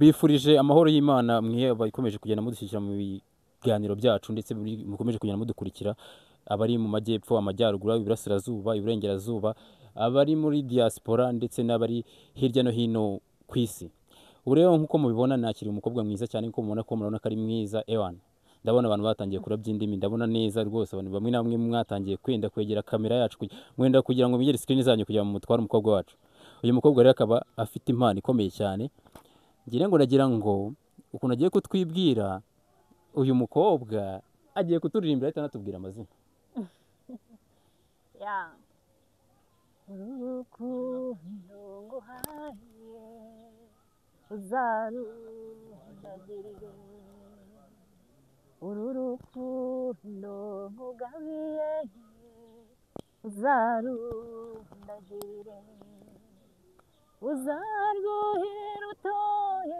mbifurije amahoro y'Imana mwe bakomeje kugenda mudushyigikira mu biganiro byacu ndetse mukomeje kugenda mudukurikira abari mu majyepfo amajyaruguru iburasirazuba iburengerazuba abari muri diaspora ndetse n'abari hirya no hino ku isi. Ubu rero nk'uko mubibona nakiri umukobwa mwiza cyane nk'uko mubona ko murabona ko ari mwiza ewana. Ndabona abantu batangiye kurabya indimi, ndabona neza rwose abantu bamwe na bamwe mwatangiye kwenda kwegera kamera yacu mwenda kugira ngo mugere screen zanyu kugira ngo mutware umukobwa wacu. Uyu mukobwa rero akaba afite impano ikomeye cyane. Ngira ngo nagira ngo ukuntu agiye kutwibwira uyu mukobwa agiye kuturirimbira ahita anatubwira amazina. Ya urukundo nguhaye uzarundagirire uru rukundo nkugabiye uzarundagirire uzarwuhira utoye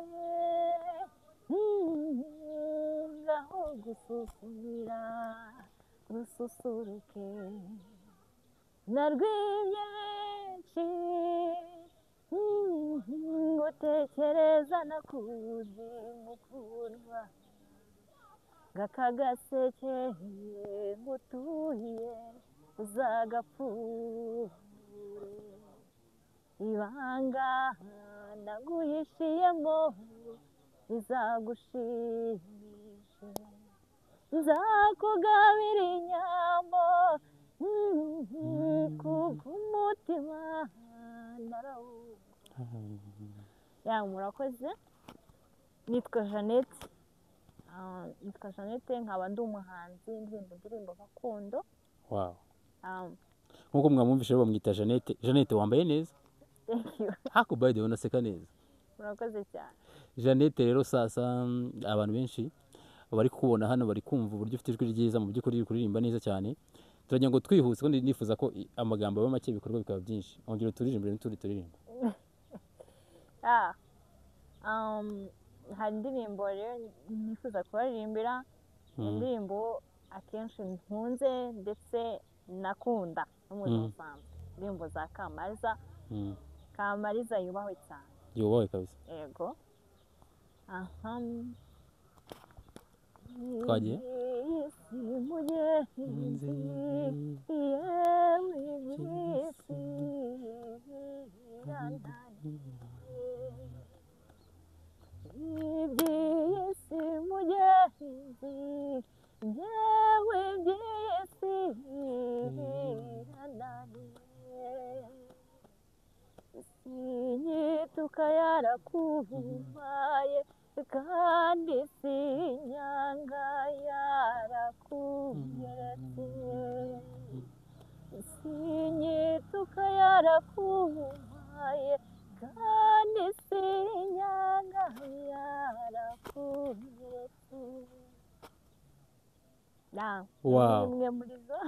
ngaho gususumira rususuruke narwibyenshi ngutekereza nakuzi mukundwa gakagasekeye ngutuye uzagapfure ibanga naguhishiyemo rizagushimishe nzakugabira inyambo kuko umutima narawuha. Ya murakoze. Nitwa Jeannette nkaba ndi umuhanzi ndirimba indirimbo gakondo. Wow. Nkuko mwamwumvise rero bamwita Jeannette. Jeannette wambaye neza. Thank you. Hakubaye unaseka neza. Murakoze cyane. Jeannette rero sasa abantu benshi bari kubona hano bari kumva uburyo ufite ijwi ryiza mu by'ukuri kuririmba neza cyane. Turagira ngo twihuse kandi nifuza ko amagambo aba make ibikorwa bikaba byinshi. Ongera turirimbire n'utundi turirimba. Hari indirimbo rero nifuza kubaririmbira, indirimbo akenshi nkunze ndetse nakunda no mu buzima busanzwe, indirimbo za Kamariza. Kamariza yubahwe cyane. Yubahwe kabisa. Yego. Twagiye. Yarakubaye kandi sinyanga yarakuyeretse sinyituka yarakubaye kandi sinyanga yarakuyeretse. Wow. Imwe muri zo.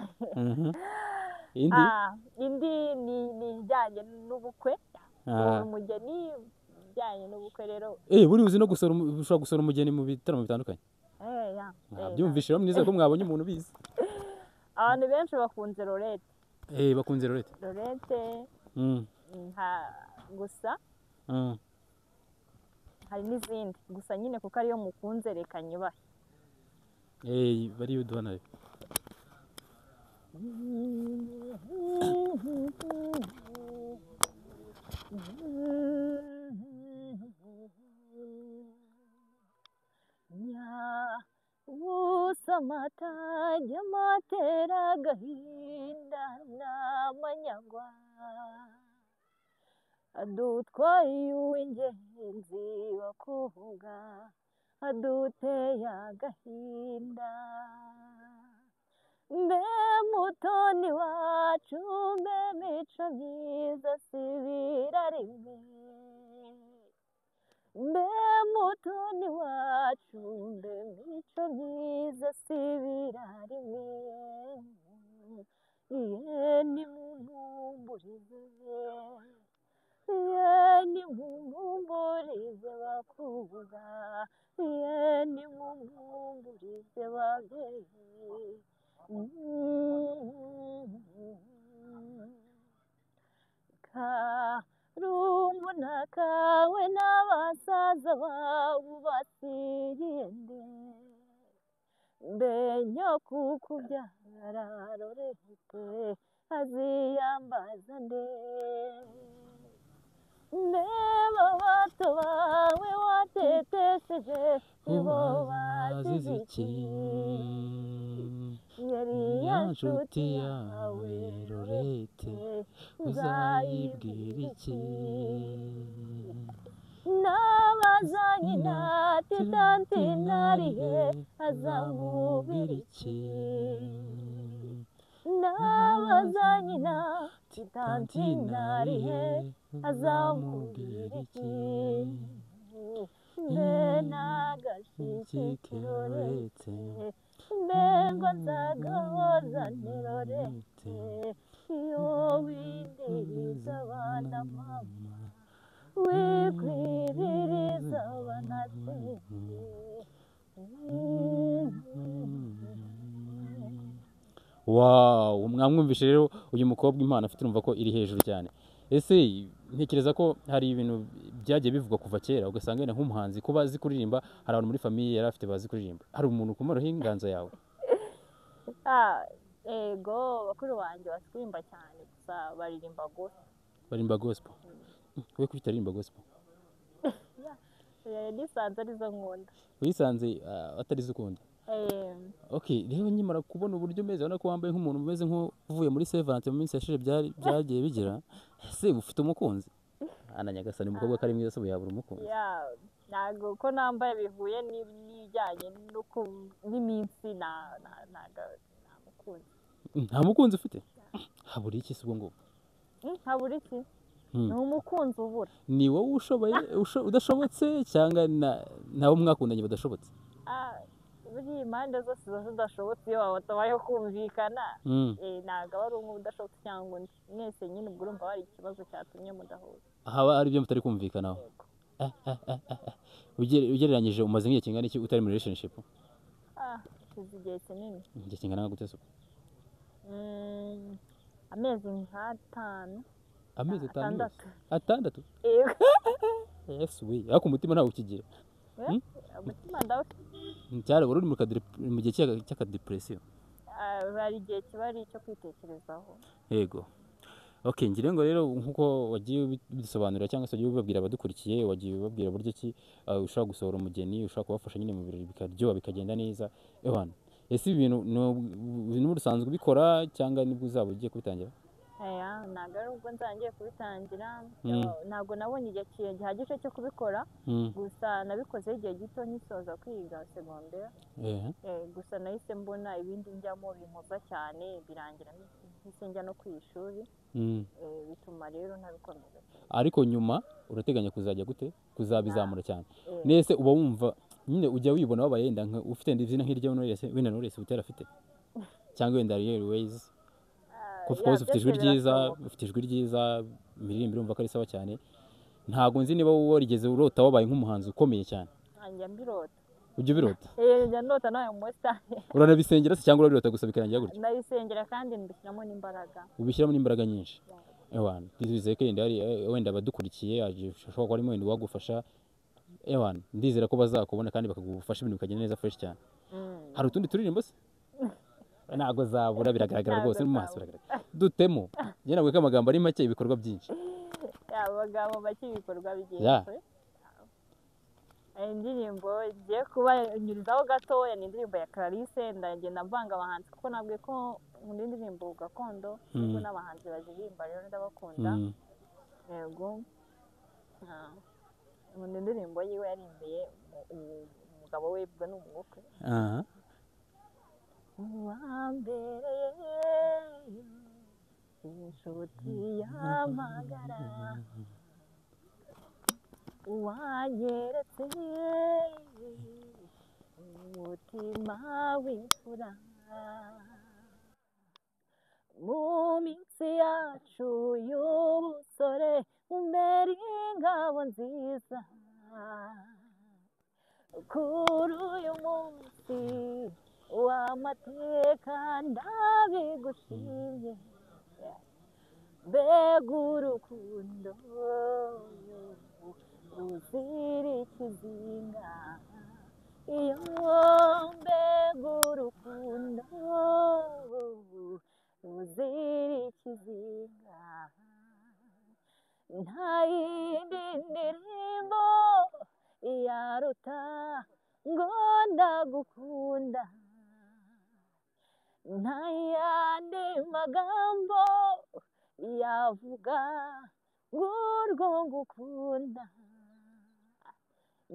Indi ni ijyanye n'ubukwe. Umugeni bijyanye n'ubukwe rero. Buri uzi no ushobora gusora umugeni mu bitaramo bitandukanye. Byumvishe rero mwiza ko mwabonye umuntu bizi. Abantu benshi bakunze Lorette. Bakunze Lorette. Lorette. Gusa. Hari n'izindi gusa nyine kuko ariyo mukunze reka nyubahe. Bari uduhanaye. Usamata jamatera gahinda n'amanyagwa adutwaye uw'ingenzi bakuvuga aduteye agahinda mbe mutoni wacu mbe mico myiza sibira rimwe mbe mutoni wacu mbe mico myiza sibira rimwe ni mumumburize ni mumumburize bakuvuga ni mumumburize babyeyi karumuna kawe n'abasaza bawe nyoko kubyara Lorete aziyambaza nde mbeba bato bawe watetesheje bo bazize iki yari ya nshuti yawe Lorete uzayibwira iki nabaza nyina titanti narihe azamubwira iki nabaza nyina titanti narihe azamubwira iki mbe nagashiki Lorete mbe ngo nzagahoza ni Lorete iyo windiriza abana mama wikwiririza abana twese wow mwamwumvishe rero uyu mukobwa impano afite urumva ko iri hejuru cyane ese ntekereza ko hari ibintu byagiye bivugwa kuva kera ugasanga yenda nk'umuhanzi kuba azi kuririmba hari abantu muri famiye yari afite bazi kuririmba hari umuntu ukomoraho inganzo yawe ego bakuru banjye bazi kuririmba cyane gusa baririmba gospel we kuki utaririmba gospel nisanze arizo nkunda wisanze atarizo ukunda okay rero nyimara kubona uburyo umeze ubona ko wambaye nk'umuntu umeze nk'uvuye muri Seventh mu minsi yashize byagiye bigira ese ufite umukunzi Nyagasani umukobwa kari mwiza se yabura umukunzi ntago ko nambaye bihuye n'ibijyanye n'iminsi nta mukunzi ufite habura iki se ubwo ngo habura iki ni umukunzi ubura ni wowe ushoboye udashobotse cyangwa nabo mwakundanye badashobotse buri impande zose zidashobotse iyo watabayeho kumvikana ntabwo aba ari umwe udashobotse cyangwa undi mwese nyine ubwo urumva hari ikibazo cyatumye mudahuza haba ari ibyo mutari kumvikanaho ugereranyije umaze nk'igihe kingana iki utari muri relationship igihe kinini igihe kingana nka gute se amezi nk'atanu amezi atandatu yesu we ariko umutima ntawe ukigira umutima ndawufite cyari wari uri mu gihe cy'akadepresiyo hari igihe kiba ari icyo kwitekerezaho yego okay ngire ngo rero nkuko wagiye bidusobanurira cyangwa se wagiye ubabwira abadukurikiye wagiye ubabwira buryo ki ushaka gusohora umugeni ushaka kubafasha nyine mu birori bikaryoha bikagenda neza ese ibi bintu usanzwe ubikora cyangwa nibwo uzaba ugiye kubitangira ntabwo ari ubwo nzangiye kubitangira ntabwo nabonye igihe gihagije cyo kubikora gusa nabikoze igihe gito nkisoza kwiga segonderi gusa nahise mbona ibindi njyamo bimuza cyane birangira mpise njya no ku ishuri bituma rero ntabikomeza ariko nyuma urateganya kuzajya gute kuzabizamura cyane nese uba wumva nyine ujya wibona wabaye yenda ufite izina nk'iryo wenda Knowless Butera afite cyangwa wenda Real Ways of course ufite ijwi ryiza imiririmbire urumva ko ari sawa cyane ntabwo nzi niba warigeze urota wabaye nk'umuhanzi ukomeye cyane njya mbirota ujya ubirota njya ndota nawe umusitari uranabisengera se cyangwa urabirota gusa bikarangira gutya ndabisengera kandi mbishyiramo n'imbaraga ubishyiramo n'imbaraga nyinshi ndizeye ko wenda abadukurikiye ashobora kuba arimo wenda uwagufasha ndizera ko bazakubona kandi bakagufasha ibintu bikagenda neza fresh cyane hari utundi turirimbo se ntabwo zabura biragaragara rwose mu maso biragaragara dutemo njye nabwo ko amagambo ari make ibikorwa byinshi amagambo make ibikorwa byinshi indirimbo ngiye kubanyurizaho gatoya ni indirimbo ya Clarisse ndagenda mvanga abahanzi kuko nabwiye ko nkunda indirimbo gakondo kuko n'abahanzi baziririmba rero ndabakunda yego nkunda indirimbo yiwe yarimbiye umugabo we bwa n'umwuka uwambereye inshuti y'amagara uwanyeretse umutima w'imfura mu minsi yacu y'ubusore umbera ingabo nziza kuri uyu munsi w'amateka ndabigushimye mbega urukundo ruzira ikizinga iyo mbega urukundo ruzira ikizinga, nta yindi ndirimbo yaruta ngo ndagukunda, nta yandi magambo yavuga ngurwo ngukunda,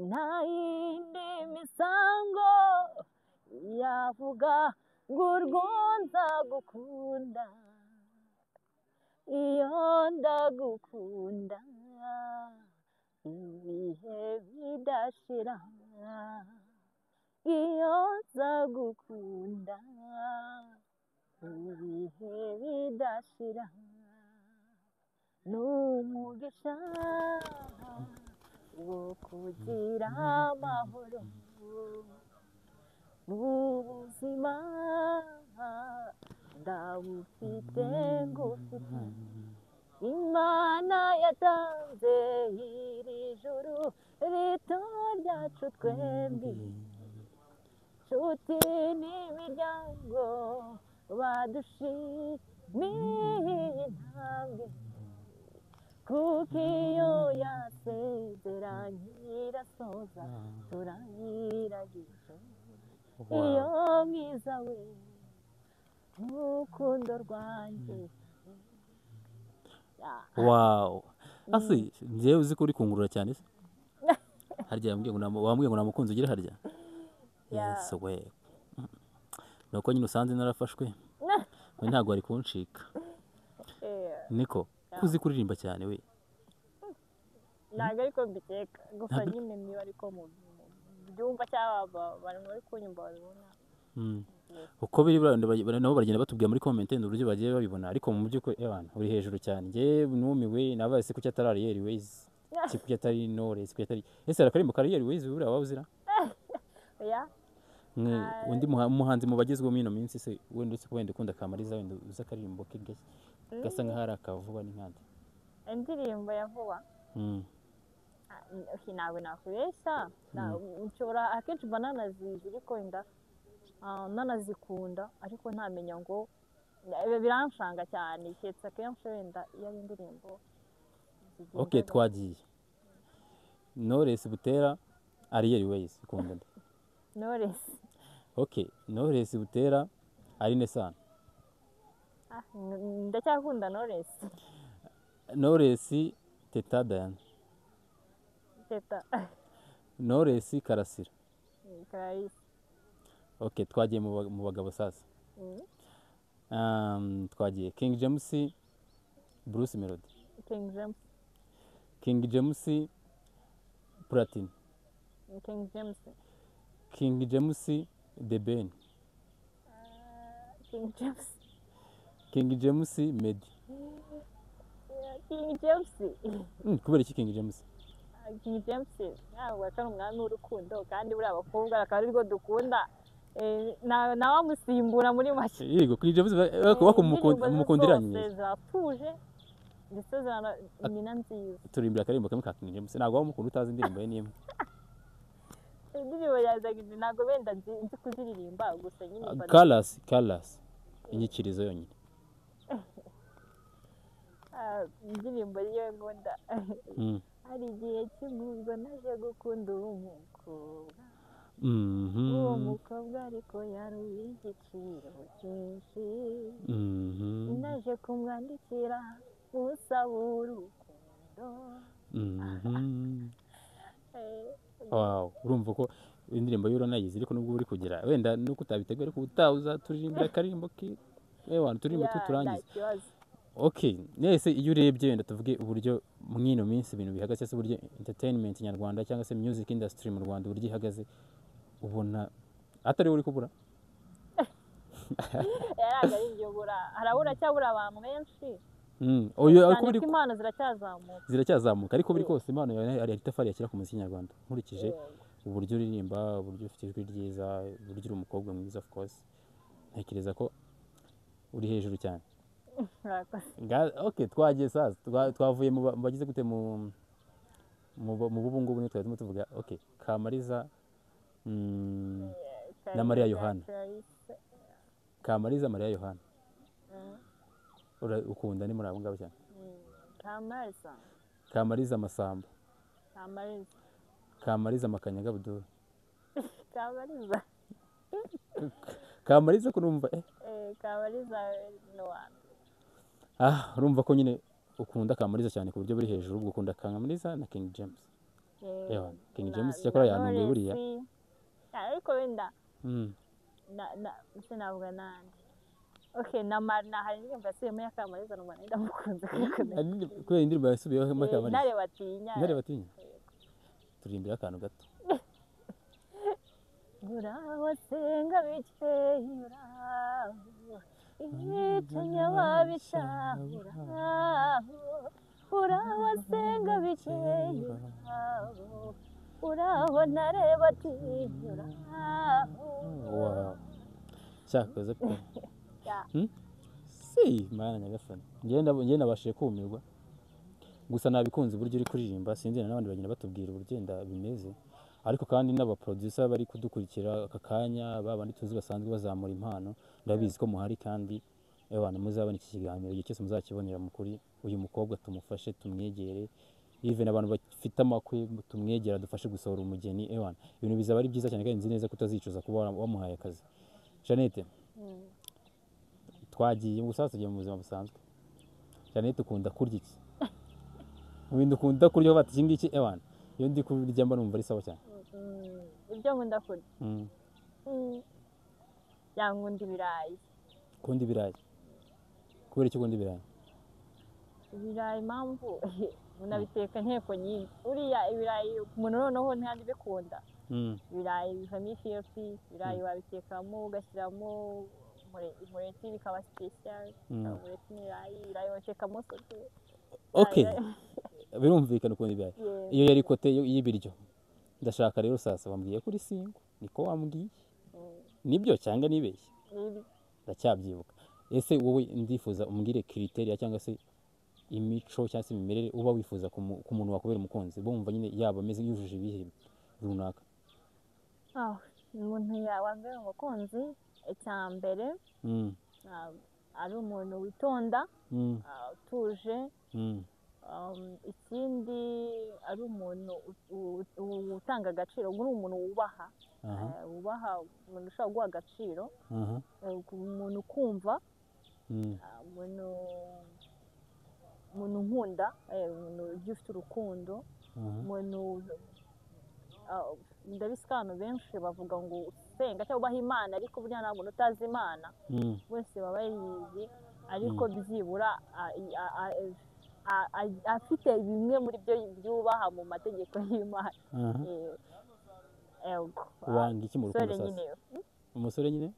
nta yindi misango yavuga ngurwo nzagukunda, iyo ndagukunda ibihe bidashira, iyo nzagukunda ibihe bidashira, n'umugisha wo kugira amahoro ubuzima ndabufite ngufite, Imana yatanze iri juru rito ryacu twembi, nshuti n'imiryango badushimiye intambwe, kuko iyo yasezeranye irasoza turayiragije, iyo mwiza we urukundo rwanjye. Wow. Asi njyewe uzi ko uri kungurura cyane se? Harya wambwiye ngo namukunzi ugira harya? Yes we. Nuko nyine usanze narafashwe. We ntabwo ari kunshika. Niko kuzi kuririmba cyane we. Ntabwo ariko mbikeka gusa nyine niba ariko mu byumva cyangwa bari muri kunyumva babibona. Uko biri nabo baragenda batubwira muri comment uburyo bagiye babibona, ariko mu by'ukuri uri hejuru cyane. Njye numiwe nabaye se kuki atari Ariel Ways, kuki atari Knowless, kuki atari ese arakarimbo Ariel Ways buriya wawuzira? Oya. Undi muhanzi mu bagezweho mino minsi se wenda uzi ko wenda ukunda Kamariza wenda uza akarimbo ke gasa nkaho ari akavuba n'inkandi. Indirimbo ya vuba ntabwo nakubeshya, nshobora akenshi mba nanazizi ariko wenda nanazikunda ariko ntamenya ngo biranshanga cyane, keretse akenshi wenda iyo ari indirimbo. Okay, twagiye. Knowless Butera, Ariel Ways ukunda nde? Knowless. Okay, Knowless Butera, Aline Sano. Ndacyakunda Knowless. Knowless Teta Diana. Teta. Knowless Karasira. Karayisi. Okay, twagiye mu bagabo sasa. Twagiye King James, Bruce Melody. King James. King James, Platini. King James. King James, The Ben. King James. King James, Meddy. King James. Kubera iki King James? King James ntabwo akari umwami w'urukundo kandi buriya abakobwa akaba ari rwo dukunda, nawamusimbura muri make. Yego King James bakumukundira ziratuje ndetse ni na nziza. Turimbira akarimbo kamwe ka King James, ntabwo wamukunda utazi indirimbo ye n'imwe. Indirimbo yazaga ntabwo wenda nzi kuziririmba gusa nyine Colors inyikirizo yonyine. Indirimbo yiwe nkunda hari igihe kimwe naje gukunda umukobwa, uwo mukobwa ariko yari uw'igiciro cyinshi, naje kumwandikira usaba urukundo. Wow, urumva ko indirimbo y'uro nayizi ariko nubwo uri kugira wenda nuko utabiteguye ariko utaza turirimbira akarimbo ki turirimbo turangiza. Okay, nese iyo urebye wenda tuvuge uburyo mwino minsi ibintu bihagaze, se uburyo entertainment nyarwanda cyangwa se music industry mu Rwanda uburyo ihagaze, ubona atari uri kubura? Yaraga y'ibura harabura cyabura abantu benshi. Ariko biri impano ziracyazamuka ariko biri kose impano ari itafari yakira ku muziki nyarwanda. Nkurikije uburyo uririmba, uburyo ufite ijwi ryiza, uburyo uri umukobwa mwiza of course, ntekereza ko uri hejuru cyane. Okay, twagiye sasa twavuye mu bagize gute mu bubungu bune twari tuvuga. Okay, Kamariza na Mariya Kalisa, Yohana. Clarisse, Kamariza Mariya Yohana mm, ukunda ni muri abo ngabo cyane. Kamariza, Kamariza Masamba, Kamariza, Kamariza Makanyaga Abdul, Kamariza, Kamariza ko numva Kamariza no one. urumva ko nyine ukunda Kamariza cyane ku buryo buri hejuru, ubwo ukunda Kamariza na King James. King James cyakora yantunguye buriya. Ariko wenda sinavuga nande. Okay, na hari indirimbo yasubiyemo ya Kamariza numva ndamukunze kubera indirimbo yasubiyeho muri Kamariza. Ntare batinya. Ntare batinya. Turimbira akantu gato. Uraho senga bikeye uraho ihitanya wabishahura uraho senga bikeye uraho uraho nareba atinya uraho. Cyakoze pe. Si mana nyagasani, njye nabashije kumirwa gusa nabikunze uburyo uri kuririmba, sinzi n'abandi bagenda batubwira uburyo bimeze, ariko kandi n'abaproducer bari kudukurikira aka kanya, babandi tuzi basanzwe bazamura impano, ndabizi ko muhari kandi abantu muzabona iki kiganiro igihe cyose muzakibonera mukuri uyu mukobwa tumufashe tumwegere, even abantu bafite amakwe tumwegera dufashe gusohora umugeni, ibintu bizaba ari byiza cyane kandi nzi neza kutazicuza kuba wamuhaye akazi. Jeannette, twagiye gusa tugiye mu buzima busanzwe. Jeannette ukunda kurya iki? Mu bintu ukunda kurya bati iki ngiki iyo ndi kurya mba numva ari sawa cyane. Ibyo nkunda kurya yankunda ibirayi. Ukunda ibirayi? Kubera iki ukunda ibirayi? Ibirayi impamvu unabiteka nteko nyinshi, uriya ibirayi umuntu noneho ntihandi bikunda. Ibirayi bivamo ifiriti, ibirayi wabitekamo ugashyiramo umureti bikaba special, umureti n'ibirayi, ibirayi watekamo sote. Okay, birumvikana ukunda ibirayi. Iyo yari kote y'ibiryo. Ndashaka rero sasa wambwiye kuri singo, niko wambwiye. Nibyo cyangwa nibeshye? Ndacyabyibuka. Ese wowe ndifuza umbwire criteria cyangwa se imico cyangwa se imimerere uba wifuza ku muntu wakubera umukunzi, bumva nyine yaba ameze yujuje ibihe runaka. Umuntu wambera umukunzi icya mbere ari umuntu witonda, utuje. Ikindi ari umuntu utanga agaciro, uri umuntu wubaha, umuntu ushobora guha agaciro, umuntu ukumva, umuntu nkunda, umuntu ugiye ufite urukundo, umuntu ndabizi ko abantu benshi bavuga ngo usenga cyangwa ubaha Imana, ariko burya nta muntu utazi Imana, bose baba bayizi, ariko byibura afite bimwe muri byo byubaha mu mategeko y'Imana. Wanga iki mu rukundo sasa? Umusore nyine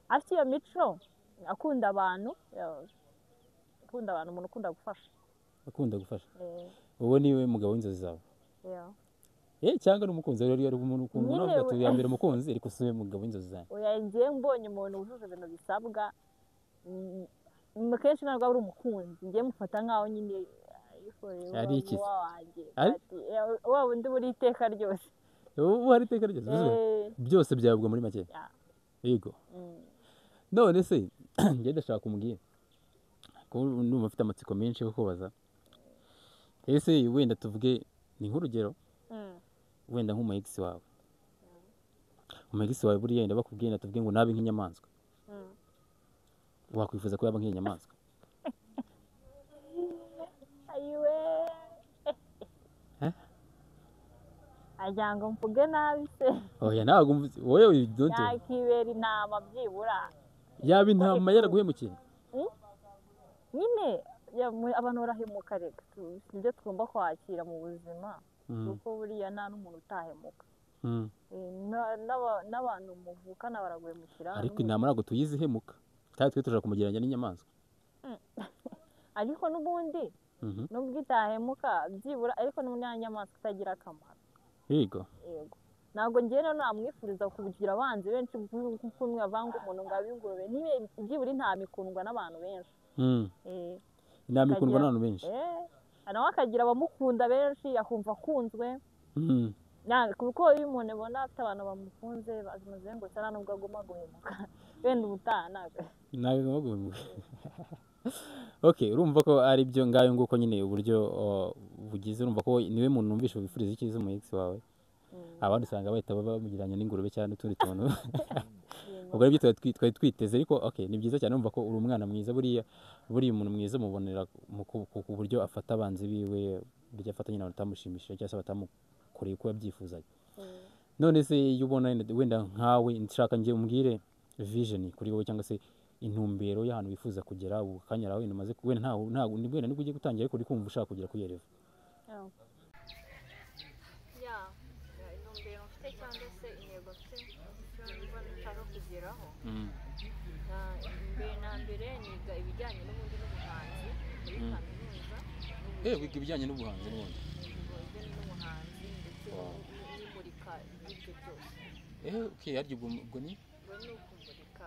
afite iyo mico, akunda abantu, umuntu ukunda gufasha. Akunda gufasha. Uwo niwe mugabo w'inzozi zawe? Cyangwa n'umukunzi rero ari umuntu ukunda navuga ati yambere umukunzi ariko siwe mugabo w'inzozi zawe? Ngiye mbonye umuntu wujuje ibintu bisabwa, kenshi ntabwo ari umukunzi, ngiye mufata nkaho nyine ari iki wa wundi buri iteka ryose. Ubu hari iteka ryose byose byabwa muri make. Yego. None se ngiye ndashaka umbwira ko numva afite amatsiko menshi yo kubaza. Ese wenda tuvuge ni nk'urugero, wenda nk'umu ex wawe, umu ex wawe buriya yenda bakubwiye tuvuge ngo nabe nk'inyamaswa, wakwifuza ko yaba nk'inyamaswa? Ayiwe ajya ngo mvuge nabi se? Oya ntabwo wowe yakibera intama byibura. Yaba intama yaraguhemukiye? Nyine abantu barahemuka, reka nibyo tugomba kwakira mu buzima, kuko buriya nta n'umuntu utahemuka. N'abantu muvukana baraguhemukira. Ariko intama ntabwo tuyizi ihemuka, kandi twe tuja kumugereranya n'inyamaswa. Ariko n'ubundi nubwo itahemuka byibura, ariko n'inyamaswa itagira akamaro. Yego. Ntabwo ngiye rero namwifuriza kugira abanzi benshi kuko umwe avanga umuntu ngo abe ingurube. Byibura intama ikundwa n'abantu benshi. Intama ikundwa n'abantu benshi. Nawe akagira abamukunda benshi, akumva akunzwe. kuko iyo umuntu abona afite abantu bamukunze bazengurutse nta nubwo agomba guhemuka wenda ubutaha ntabwo agomba guhemuka. Okay, urumva ko ari byo ngayo nguko nyine uburyo bugize, urumva ko niwe muntu numvishe wifuriza icyiza umu ex wawe. Abandi usanga bahita bamugiranye n'ingurube cyangwa n'utundi tuntu. Ubwo ari byo twari twiteze, ariko okay, ni byiza cyane urumva ko uri umwana mwiza. Buriya umuntu mwiza mubonera ku buryo afata abanzi biwe, buryo afata nyine batamushimishije cyangwa se batamukoreye uko yabyifuzaga. None se iyo ubona wenda nkawe, nshaka njye umbwire vision kuri wowe cyangwa se intumbero y'ahantu wifuza kugera ubu kanyara wenda umaze wenda wenda nibwo ugiye gutangira, ariko uri kumva ushaka kugera kuri Revo. intumbero mfite cyangwa se intego mfite nshaka kugeraho, mbere na mbere niga ibijyanye n'ubundi n'ubuhanzi muri kaminuza. Wiga ibijyanye n'ubuhanzi n'ubundi n'ubuhanzi ndetse n'imurika ry'ibyo byose. Okay, harya ubwo ni ukumurika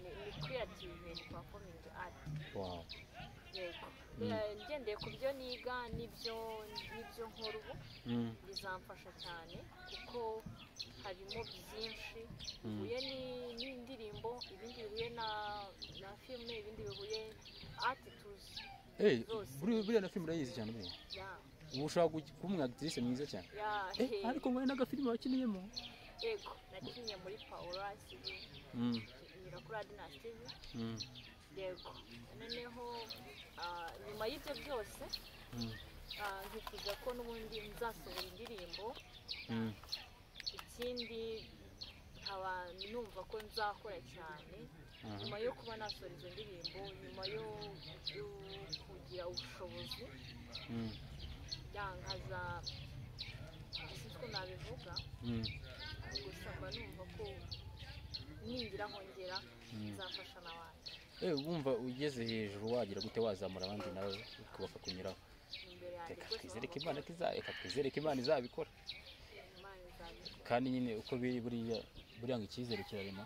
ni creative and performing art. Wow. Yego. Ngendeye ku byo niga n'ibyo nkora ubu bizamfasha cyane kuko harimo byinshi bihuye n'indirimbo, ibindi bihuye na filime, ibindi bihuye art tuzi. Buriya na filime urayizi cyane buriya. Ubu ushaka kuba umwagitirise mwiza cyane. Ariko ngo n'agafilime wakiniyemo. Yego, nakinnye muri Paulasi, nyura kuri Adina TV. Yego, noneho nyuma y'ibyo byose nkifuza ko n'ubundi nzasohora indirimbo. Ikindi nkaba numva ko nzakora cyane nyuma yo kuba nasohora izo ndirimbo, nyuma yo kugira ubushobozi nkaza sinzi ko nabivuga, gusa mba numva ko ningira nkongera nzafasha n'abandi. Wumva ugeze hejuru wagira gute wazamura abandi nawe ukabasha kunyuraho? Reka twizere ko Imana izabikora. Kandi nyine uko biri buriya ngo icyizere kirarema,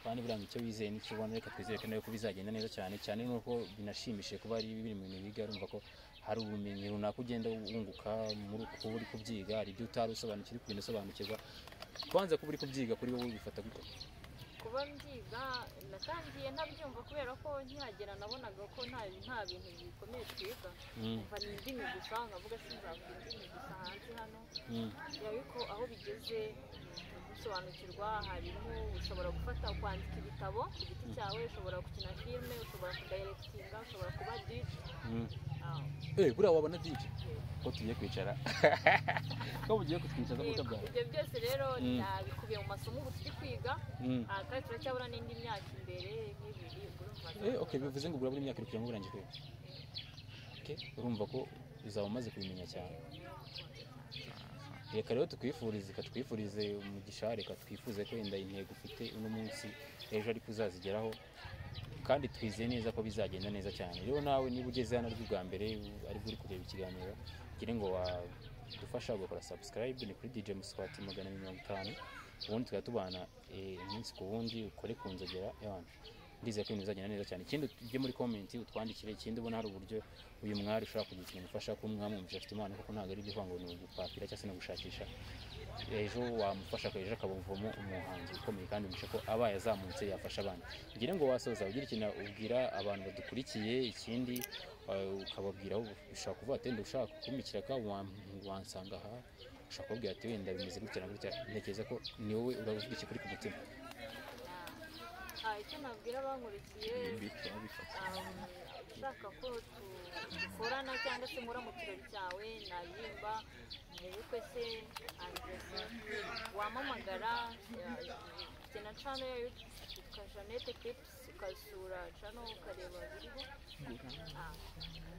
kandi buriya ngo icyo wizeye n'icyo ubona, reka twizere ko nawe ko bizagenda neza cyane cyane nuko binashimishije kuba ari biri mu bintu biga, urumva ko hari ubumenyi runaka ugenda wunguka muri uko uri kubyiga, hari ibyo utari usobanukirwa uri kugenda usobanukirwa. Kwanza kuba uri kubyiga kuri wowe bifata gute? Kuba mbyiga natangiye ntabyumva kubera ko nkihagera nabonaga ko nta bintu bikomeye twiga, mva ni indimi gusa, nkavuga sinzavuga indimi gusa hanze hano. Ariko aho bigeze gusobanukirwa, harimo ushobora gufata kwandika ibitabo ku giti cyawe, ushobora gukina filime, ushobora kudirectinga, ushobora kuba DJ. Buriya wabona DJ ko tugiye kwicara ko bugiye kutwicaza mu kabya. Ibyo byose rero bikubiye mu masomo ubu turi kwiga, kandi turacyabura n'indi myaka imbere nk'ibiri. Okay, bivuze ngo urabura imyaka iri kugira ngo urangize kwiga. Okay, urumva ko uzaba umaze kubimenya cyane. Reka rero twifurize umugisha, reka twifuze ko wenda intego ufite uno munsi ejo ariko uzazigeraho, kandi twizeye neza ko bizagenda neza cyane. Rero nawe niba ugeze hano ari bwa mbere ari uri kureba ikiganiro, gire ngo wadufasha ugakora subscribe, ni kuri DJ Muswati 450, ubundi tukatubana umunsi ku wundi, ukore ku nzogera y'abantu. Ndizeye ko ibintu bizagenda neza cyane. Ikindi ujye muri comment utwandikire, ikindi ubona hari uburyo uyu mwari ushobora kugira ikintu umufasha, ko mwamwumvise afite Imana, kuko ntabwo ari ibyo kwanga ngo ni ugupapira cyangwa se no gushakisha. Ejo wamufasha ejo akabuvamo umuhanzi ukomeye, kandi umushe ko abaye azamutse yafasha abandi. Ngire ngo wasoza ugira ikintu ubwira abantu badukurikiye, ikindi ukababwira aho ushaka kuvuga ati wenda ushaka kumikira ka wansanga aha, ushaka kubwira ati wenda bimeze gutya na gutya. Ntekereza ko ni wowe uravuga iki kuri ku mutima. Icyo nabwira abankurikiye, ushaka ko dukorana cyangwa se nkora mu kirori cyawe, naririmba mu bukwe se, wamamagara, mfite na channel ya YouTube Jeannette Clips, ukasura channel ukareba biriho.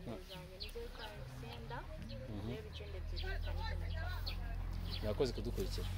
Bijyanye n'ibyo kandi 9 rero 9 ebyiri kandi 9. Mwakoze kudukurikira.